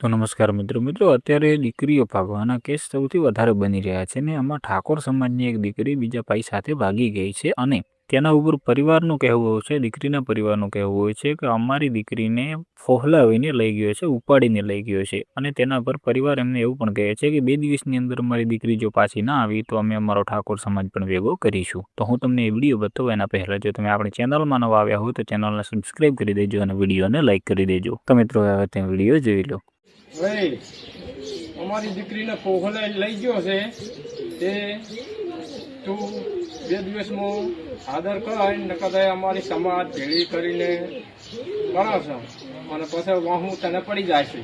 તો નમસ્કાર મિત્રો અત્યારે દીકરીઓ ભાગવાના કેસ સૌથી વધારે બની રહ્યા છે ને આમાં ઠાકોર સમાજની એક દીકરી બીજા ભાઈ સાથે ભાગી ગઈ છે અને તેના ઉપર પરિવારનું કહેવું હોય છે, દીકરીના પરિવારનું કહેવું હોય છે કે અમારી દીકરીને ફોહલાવીને લઈ ગયો છે, ઉપાડીને લઈ ગયો છે અને તેના પર પરિવાર એમને એવું પણ કહે છે કે 2 દિવસની અંદર અમારી દીકરી જો પાછી ના આવી તો અમે અમારો ઠાકોર સમાજ પણ ભેગો કરીશું। તો હું તમને એ વિડીયો બતાવું એના પહેલા જો તમે આપણી ચેનલમાં નવા આવ્યા હોય તો ચેનલને સબસ્ક્રાઇબ કરી દેજો અને વિડીયોને લાઇક કરી દેજો। તો મિત્રો હવે તે વિડીયો જોઈ લો। ભાઈ અમારી દીકરીને પોહલે લઈ ગયો છે તે તું 2 દિવસમાં આદર કરાય ને કદાચ અમારી સમાજ ભેળી કરીને કરાવશે અને પછી વાહું તને પડી જાય છે।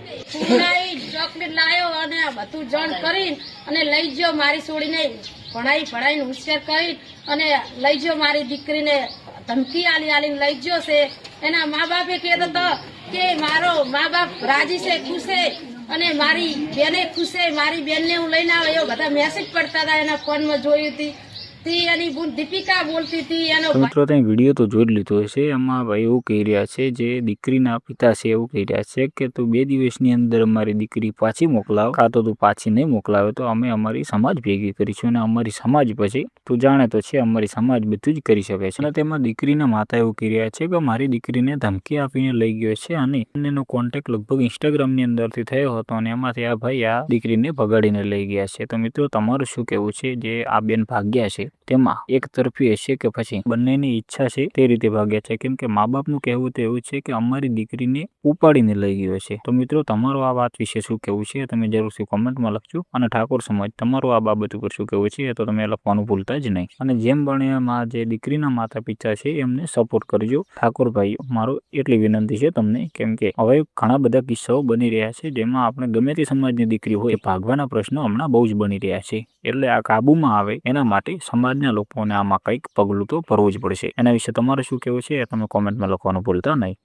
ચોકલેટ લાયો અને બધું જણ કરી અને લઈ ગયો મારી છોડીને ભણાઈને હોશિયાર કરી અને લઈ ગયો મારી દીકરીને ધમકી આલીને લઈ ગયો છે। એના મા બાપે કહેતો હતો કે મારો મા બાપ રાજી છે, ખુશ છે અને મારી બેને ખુશ છે, મારી બેનને હું લઈને આવ્યો એવો બધા મેસેજ પડતા હતા એના ફોનમાં જોઈ હતી। એની બુન દીપિકા બોલતી હતી એનો મિત્રો તમે વિડીયો તો જોઈ લીધો હશે। એમાં ભાઈ એવું કહી રહ્યા છે, જે દીકરીના પિતા છે એવું કહી રહ્યા છે કે તું 2 દિવસની અંદર અમારી દીકરી પાછી મોકલાવ, કાં તો તું પાછી નહીં મોકલાવે તો અમે અમારી સમાજ ભેગી કરીશું અને અમારી સમાજ પછી તું જાણે તો છે અમારી સમાજ બધું જ કરી શકે છે। અને તેમાં દીકરીના માતા એવું કહી રહ્યા છે કે મારી દીકરીને ધમકી આપીને લઈ ગયો છે અને એનો કોન્ટેક્ટ લગભગ ઇન્સ્ટાગ્રામની અંદરથી થયો હતો અને એમાંથી આ ભાઈ આ દીકરીને ભગાડીને લઈ ગયા છે। તો મિત્રો તમારું શું કહેવું છે? જે આ બેન ભાગ્યા છે તેમાં એક તરફી હશે કે પછી બંનેની ઈચ્છા છે તે રીતે ભાગ્યા છે? કેમ કે મા બાપનું કહેવું તો એવું છે કે અમારી દીકરીને ઉપાડીને લઈ ગયો છે। તો મિત્રો તમારું આ વાત વિશે શું કહેવું છે તમે જરૂરથી કોમેન્ટમાં લખજો અને ઠાકોર સમાજ તમારું આ બાબત ઉપર શું કહેવું છે તો તમે લખવાનું ભૂલતા જ નહીં। અને જેમ બને એમાં જે દીકરીના માતા પિતા છે એમને સપોર્ટ કરજો ઠાકોર ભાઈઓ, મારો એટલી વિનંતી છે તમને। કેમ કે હવે ઘણા બધા કિસ્સાઓ બની રહ્યા છે જેમાં આપણે ગમે તે સમાજની દીકરી હોય ભાગવાના પ્રશ્નો હમણાં બહુ જ બની રહ્યા છે। એટલે આ કાબુમાં આવે એના માટે સમાજના લોકોને આમાં કંઈક પગલું તો ભરવું જ પડશે। એના વિશે તમારું શું કહેવું છે તમે કોમેન્ટમાં લખવાનું ભૂલતા નહીં।